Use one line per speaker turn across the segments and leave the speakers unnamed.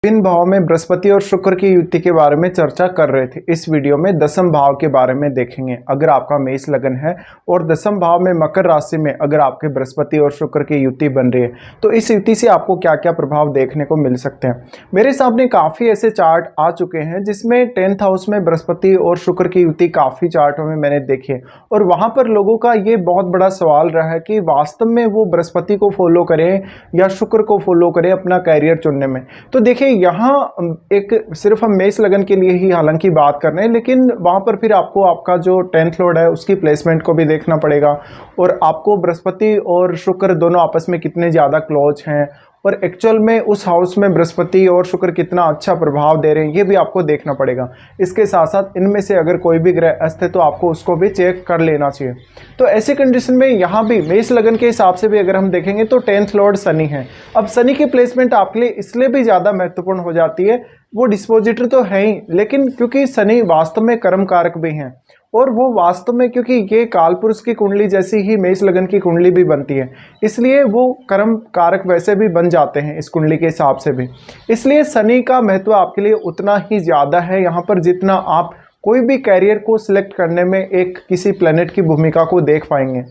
विभिन्न भाव में बृहस्पति और शुक्र की युति के बारे में चर्चा कर रहे थे। इस वीडियो में दसम भाव के बारे में देखेंगे। अगर आपका मेष लगन है और दसम भाव में मकर राशि में अगर आपके बृहस्पति और शुक्र की युति बन रही है तो इस युति से आपको क्या क्या प्रभाव देखने को मिल सकते हैं। मेरे सामने काफ़ी ऐसे चार्ट आ चुके हैं जिसमें 10th हाउस में बृहस्पति और शुक्र की युति काफ़ी चार्टों में मैंने देखी है और वहाँ पर लोगों का ये बहुत बड़ा सवाल रहा है कि वास्तव में वो बृहस्पति को फॉलो करें या शुक्र को फॉलो करें अपना कैरियर चुनने में। तो देखिए यहाँ एक सिर्फ हम मेष लगन के लिए ही हालांकि बात कर रहे हैं, लेकिन वहाँ पर फिर आपको आपका जो 10th लॉर्ड है उसकी प्लेसमेंट को भी देखना पड़ेगा और आपको बृहस्पति और शुक्र दोनों आपस में कितने ज़्यादा क्लोज हैं और एक्चुअल में उस हाउस में बृहस्पति और शुक्र कितना अच्छा प्रभाव दे रहे हैं ये भी आपको देखना पड़ेगा। इसके साथ साथ इनमें से अगर कोई भी ग्रह अस्त है तो आपको उसको भी चेक कर लेना चाहिए। तो ऐसी कंडीशन में यहाँ भी मेष लगन के हिसाब से भी अगर हम देखेंगे तो 10th लॉर्ड शनि है। अब शनि की प्लेसमेंट आपके लिए इसलिए भी ज़्यादा महत्वपूर्ण हो जाती है, वो डिस्पोजिटर तो है ही, लेकिन क्योंकि शनि वास्तव में कर्म कारक भी हैं और वो वास्तव में क्योंकि ये कालपुरुष की कुंडली जैसी ही मेष लगन की कुंडली भी बनती है, इसलिए वो कर्म कारक वैसे भी बन जाते हैं इस कुंडली के हिसाब से भी। इसलिए शनि का महत्व आपके लिए उतना ही ज़्यादा है यहाँ पर जितना आप कोई भी कैरियर को सिलेक्ट करने में एक किसी प्लेनेट की भूमिका को देख पाएंगे।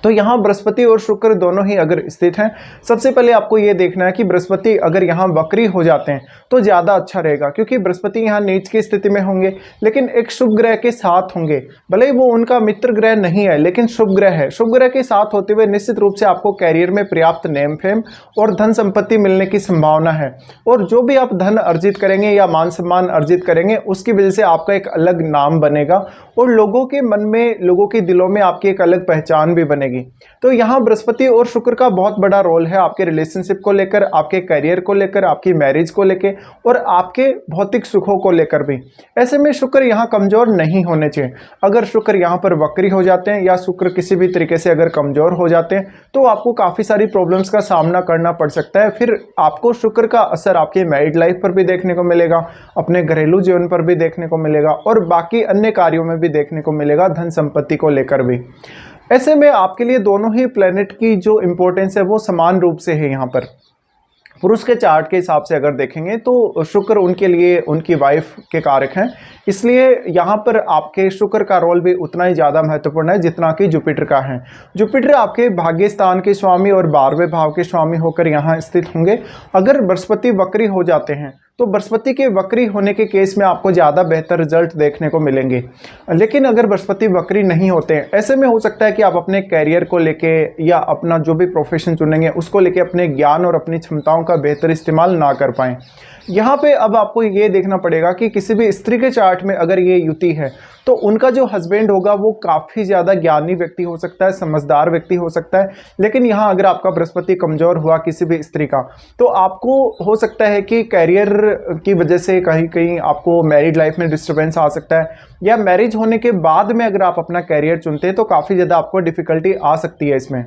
तो यहाँ बृहस्पति और शुक्र दोनों ही अगर स्थित हैं, सबसे पहले आपको ये देखना है कि बृहस्पति अगर यहाँ वक्री हो जाते हैं तो ज़्यादा अच्छा रहेगा, क्योंकि बृहस्पति यहाँ नीच की स्थिति में होंगे लेकिन एक शुभ ग्रह के साथ होंगे। भले ही वो उनका मित्र ग्रह नहीं है लेकिन शुभ ग्रह है। शुभ ग्रह के साथ होते हुए निश्चित रूप से आपको कैरियर में पर्याप्त नेम फेम और धन संपत्ति मिलने की संभावना है और जो भी आप धन अर्जित करेंगे या मान सम्मान अर्जित करेंगे उसकी वजह से आपका एक अलग नाम बनेगा और लोगों के मन में, लोगों के दिलों में आपकी एक अलग पहचान भी बनेगी। तो यहाँ बृहस्पति और शुक्र का बहुत बड़ा रोल है आपके रिलेशनशिप को लेकर, आपके करियर को लेकर, आपकी मैरिज को लेकर और आपके भौतिक सुखों को लेकर भी। ऐसे में शुक्र यहाँ कमजोर नहीं होने चाहिए। अगर शुक्र यहाँ पर वक्री हो जाते हैं या शुक्र किसी भी तरीके से अगर कमजोर हो जाते हैं तो आपको काफ़ी सारी प्रॉब्लम्स का सामना करना पड़ सकता है। फिर आपको शुक्र का असर आपकी मैरिड लाइफ पर भी देखने को मिलेगा, अपने घरेलू जीवन पर भी देखने को मिलेगा और बाकी अन्य कार्यों में भी देखने को मिलेगा, धन संपत्ति को लेकर भी। ऐसे में आपके लिए दोनों ही प्लेनेट की जो इम्पोर्टेंस है वो समान रूप से है। यहाँ पर पुरुष के चार्ट के हिसाब से अगर देखेंगे तो शुक्र उनके लिए उनकी वाइफ के कारक हैं, इसलिए यहाँ पर आपके शुक्र का रोल भी उतना ही ज़्यादा महत्वपूर्ण है जितना कि जुपिटर का है। जुपिटर आपके भाग्य स्थान के स्वामी और 12वें भाव के स्वामी होकर यहाँ स्थित होंगे। अगर बृहस्पति वक्री हो जाते हैं तो बृहस्पति के वक्री होने के केस में आपको ज़्यादा बेहतर रिजल्ट देखने को मिलेंगे, लेकिन अगर बृहस्पति वक्री नहीं होते हैं ऐसे में हो सकता है कि आप अपने कैरियर को लेके या अपना जो भी प्रोफेशन चुनेंगे उसको लेके अपने ज्ञान और अपनी क्षमताओं का बेहतर इस्तेमाल ना कर पाएँ। यहाँ पे अब आपको ये देखना पड़ेगा कि किसी भी स्त्री के चार्ट में अगर ये युति है तो उनका जो हस्बैंड होगा वो काफ़ी ज़्यादा ज्ञानी व्यक्ति हो सकता है, समझदार व्यक्ति हो सकता है, लेकिन यहाँ अगर आपका बृहस्पति कमज़ोर हुआ किसी भी स्त्री का तो आपको हो सकता है कि कैरियर की वजह से कहीं कहीं आपको मैरिड लाइफ में डिस्टर्बेंस आ सकता है या मैरिज होने के बाद में अगर आप अपना कैरियर चुनते हैं तो काफ़ी ज़्यादा आपको डिफ़िकल्टी आ सकती है इसमें।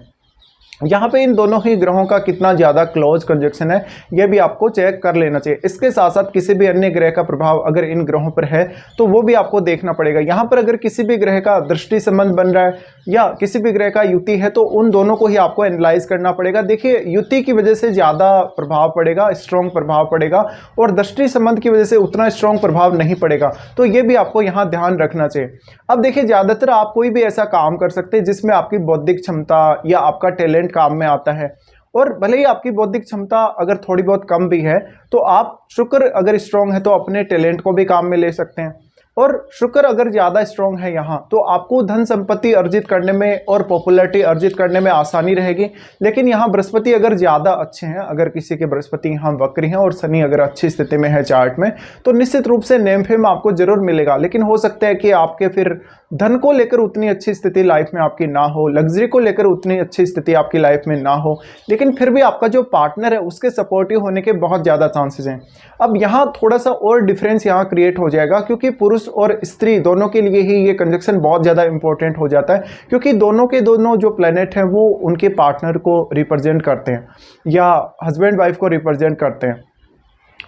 यहाँ पे इन दोनों ही ग्रहों का कितना ज़्यादा क्लोज कंजक्शन है यह भी आपको चेक कर लेना चाहिए। इसके साथ साथ किसी भी अन्य ग्रह का प्रभाव अगर इन ग्रहों पर है तो वो भी आपको देखना पड़ेगा। यहाँ पर अगर किसी भी ग्रह का दृष्टि संबंध बन रहा है या किसी भी ग्रह का युति है तो उन दोनों को ही आपको एनालाइज करना पड़ेगा। देखिए युति की वजह से ज़्यादा प्रभाव पड़ेगा, स्ट्रॉन्ग प्रभाव पड़ेगा और दृष्टि संबंध की वजह से उतना स्ट्रॉन्ग प्रभाव नहीं पड़ेगा, तो ये भी आपको यहाँ ध्यान रखना चाहिए। अब देखिए ज़्यादातर आप कोई भी ऐसा काम कर सकते हैं जिसमें आपकी बौद्धिक क्षमता या आपका टैलेंट काम में आता है और भले ही आपकी बौद्धिक क्षमता अगर थोड़ी बहुत कम भी है तो आप शुक्र अगर स्ट्रांग है तो अपने टैलेंट को भी काम में ले सकते हैं और शुक्र अगर ज़्यादा स्ट्रांग है यहाँ तो आपको धन संपत्ति अर्जित करने में और पॉपुलैरिटी अर्जित करने में आसानी रहेगी। लेकिन यहाँ बृहस्पति अगर ज़्यादा अच्छे हैं, अगर किसी के बृहस्पति यहाँ वक्री हैं और शनि अगर अच्छी स्थिति में है चार्ट में तो निश्चित रूप से नेम फेम आपको जरूर मिलेगा, लेकिन हो सकता है कि आपके फिर धन को लेकर उतनी अच्छी स्थिति लाइफ में आपकी ना हो, लग्जरी को लेकर उतनी अच्छी स्थिति आपकी लाइफ में ना हो, लेकिन फिर भी आपका जो पार्टनर है उसके सपोर्टिव होने के बहुत ज़्यादा चांसेस हैं। अब यहाँ थोड़ा सा और डिफरेंस यहाँ क्रिएट हो जाएगा क्योंकि पुरुष और स्त्री दोनों के लिए ही ये कंजक्शन बहुत ज़्यादा इंपॉर्टेंट हो जाता है, क्योंकि दोनों के दोनों जो प्लैनेट हैं वो उनके पार्टनर को रिप्रेजेंट करते हैं या हस्बैंड वाइफ को रिप्रेजेंट करते हैं।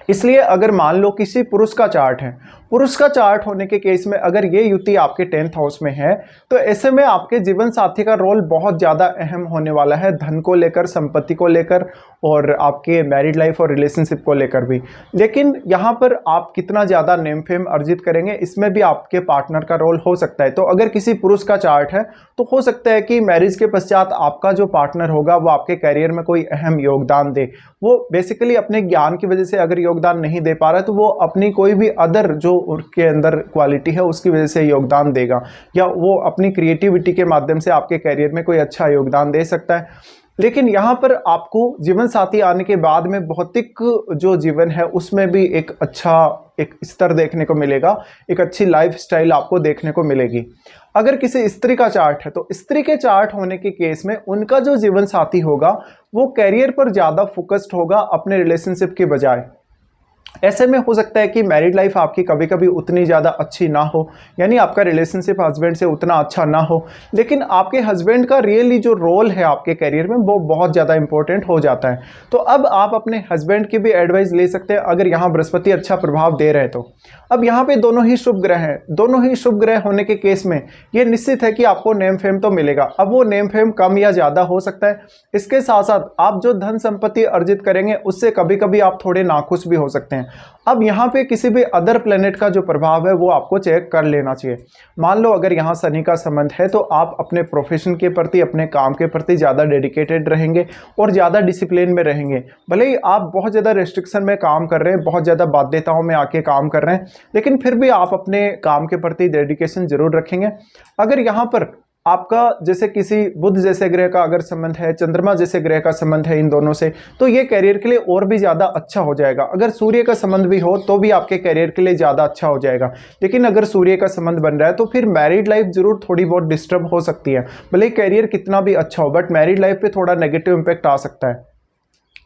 इसलिए अगर मान लो किसी पुरुष का चार्ट है पुरुष का चार्ट होने के केस में अगर ये युति आपके 10th हाउस में है तो ऐसे में आपके जीवन साथी का रोल बहुत ज़्यादा अहम होने वाला है, धन को लेकर, संपत्ति को लेकर और आपके मैरिड लाइफ और रिलेशनशिप को लेकर भी। लेकिन यहाँ पर आप कितना ज़्यादा नेम फेम अर्जित करेंगे इसमें भी आपके पार्टनर का रोल हो सकता है। तो अगर किसी पुरुष का चार्ट है तो हो सकता है कि मैरिज के पश्चात आपका जो पार्टनर होगा वो आपके करियर में कोई अहम योगदान दे। वो बेसिकली अपने ज्ञान की वजह से अगर योगदान नहीं दे पा रहा है तो वो अपनी कोई भी अदर जो उसके अंदर क्वालिटी है उसकी वजह से योगदान देगा, या वो अपनी क्रिएटिविटी के माध्यम से आपके करियर में कोई अच्छा योगदान दे सकता है। लेकिन यहाँ पर आपको जीवन साथी आने के बाद में भौतिक जो जीवन है उसमें भी एक अच्छा एक स्तर देखने को मिलेगा, एक अच्छी लाइफस्टाइल आपको देखने को मिलेगी। अगर किसी स्त्री का चार्ट है तो स्त्री के चार्ट होने के केस में उनका जो जीवन साथी होगा वो कैरियर पर ज़्यादा फोकस्ड होगा अपने रिलेशनशिप के बजाय। ऐसे में हो सकता है कि मैरिड लाइफ आपकी कभी कभी उतनी ज़्यादा अच्छी ना हो, यानी आपका रिलेशनशिप हस्बैंड से उतना अच्छा ना हो, लेकिन आपके हस्बैंड का रियली जो रोल है आपके करियर में वो बहुत ज़्यादा इंपॉर्टेंट हो जाता है। तो अब आप अपने हस्बैंड की भी एडवाइस ले सकते हैं अगर यहाँ बृहस्पति अच्छा प्रभाव दे रहे हैं तो। अब यहाँ पे दोनों ही शुभ ग्रह हैं, दोनों ही शुभ ग्रह होने के केस में ये निश्चित है कि आपको नेम फेम तो मिलेगा। अब वो नेम फेम कम या ज़्यादा हो सकता है। इसके साथ साथ आप जो धन संपत्ति अर्जित करेंगे उससे कभी कभी आप थोड़े नाखुश भी हो सकते हैं। अब यहाँ पे किसी भी अदर प्लेनेट का जो प्रभाव है वो आपको चेक कर लेना चाहिए। मान लो अगर यहाँ शनि का संबंध है तो आप अपने प्रोफेशन के प्रति, अपने काम के प्रति ज़्यादा डेडिकेटेड रहेंगे और ज़्यादा डिसिप्लिन में रहेंगे। भले ही आप बहुत ज़्यादा रेस्ट्रिक्शन में काम कर रहे हैं, बहुत ज़्यादा बाध्यताओं में आके काम कर रहे हैं, लेकिन फिर भी आप अपने काम के प्रति डेडिकेशन जरूर रखेंगे। अगर यहाँ पर आपका जैसे किसी बुध जैसे ग्रह का अगर संबंध है, चंद्रमा जैसे ग्रह का संबंध है इन दोनों से, तो ये करियर के लिए और भी ज़्यादा अच्छा हो जाएगा। अगर सूर्य का संबंध भी हो तो भी आपके करियर के लिए ज़्यादा अच्छा हो जाएगा। लेकिन अगर सूर्य का संबंध बन रहा है तो फिर मैरिड लाइफ जरूर थोड़ी बहुत डिस्टर्ब हो सकती है। भले ही करियर कितना भी अच्छा हो बट मैरिड लाइफ पे थोड़ा नेगेटिव इंपैक्ट आ सकता है।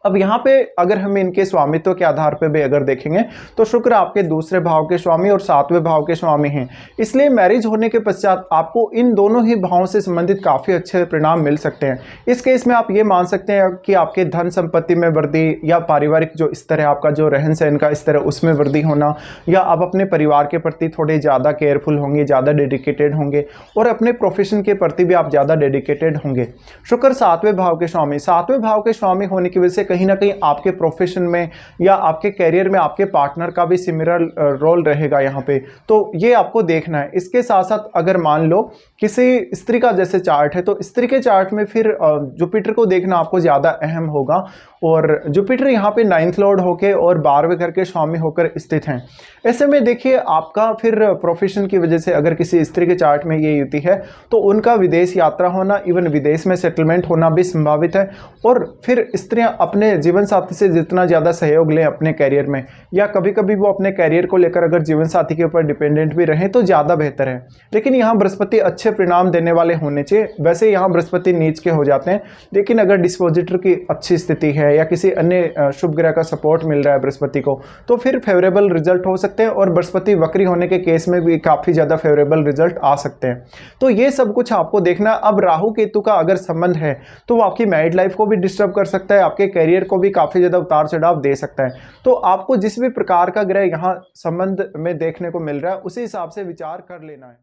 अब यहाँ पे अगर हम इनके स्वामित्व के आधार पे भी अगर देखेंगे तो शुक्र आपके दूसरे भाव के स्वामी और 7वें भाव के स्वामी हैं, इसलिए मैरिज होने के पश्चात आपको इन दोनों ही भावों से संबंधित काफ़ी अच्छे परिणाम मिल सकते हैं। इस केस में आप ये मान सकते हैं कि आपके धन संपत्ति में वृद्धि, या पारिवारिक जो स्तर है आपका, जो रहन सहन का स्तर है उसमें वृद्धि होना, या आप अपने परिवार के प्रति थोड़े ज़्यादा केयरफुल होंगे, ज़्यादा डेडिकेटेड होंगे और अपने प्रोफेशन के प्रति भी आप ज़्यादा डेडिकेटेड होंगे। शुक्र 7वें भाव के स्वामी, 7वें भाव के स्वामी होने की वजह से कहीं ना कहीं आपके प्रोफेशन में या आपके करियर में आपके पार्टनर का भी सिमिलर रोल रहेगा यहाँ पे, तो ये आपको देखना है। इसके साथ साथ अगर मान लो किसी स्त्री का जैसे चार्ट है तो स्त्री के चार्ट में फिर जुपिटर को देखना आपको ज़्यादा अहम होगा, और जुपिटर यहाँ पे 9th लॉर्ड होके और 12वें घर के स्वामी होकर स्थित हैं। ऐसे में देखिए आपका फिर प्रोफेशन की वजह से अगर किसी स्त्री के चार्ट में ये युति है तो उनका विदेश यात्रा होना, इवन विदेश में सेटलमेंट होना भी संभावित है। और फिर स्त्रियां अपने जीवन साथी से जितना ज़्यादा सहयोग लें अपने कैरियर में, या कभी कभी वो अपने कैरियर को लेकर अगर जीवन साथी के ऊपर डिपेंडेंट भी रहें तो ज़्यादा बेहतर है। लेकिन यहाँ बृहस्पति अच्छे परिणाम देने वाले होने चाहिए। वैसे यहाँ बृहस्पति नीच के हो जाते हैं, लेकिन अगर डिस्पोजिटर की अच्छी स्थिति है या किसी अन्य शुभ ग्रह का सपोर्ट मिल रहा है बृहस्पति को तो फिर फेवरेबल रिजल्ट हो सकते हैं, और बृहस्पति वक्री होने के केस में भी काफ़ी ज़्यादा फेवरेबल रिजल्ट आ सकते हैं। तो ये सब कुछ आपको देखना। अब राहु केतु का अगर संबंध है तो वो आपकी मैरिड लाइफ को भी डिस्टर्ब कर सकता है, आपके करियर को भी काफ़ी ज़्यादा उतार चढ़ाव दे सकता है। तो आपको जिस भी प्रकार का ग्रह यहाँ संबंध में देखने को मिल रहा है उसी हिसाब से विचार कर लेना है।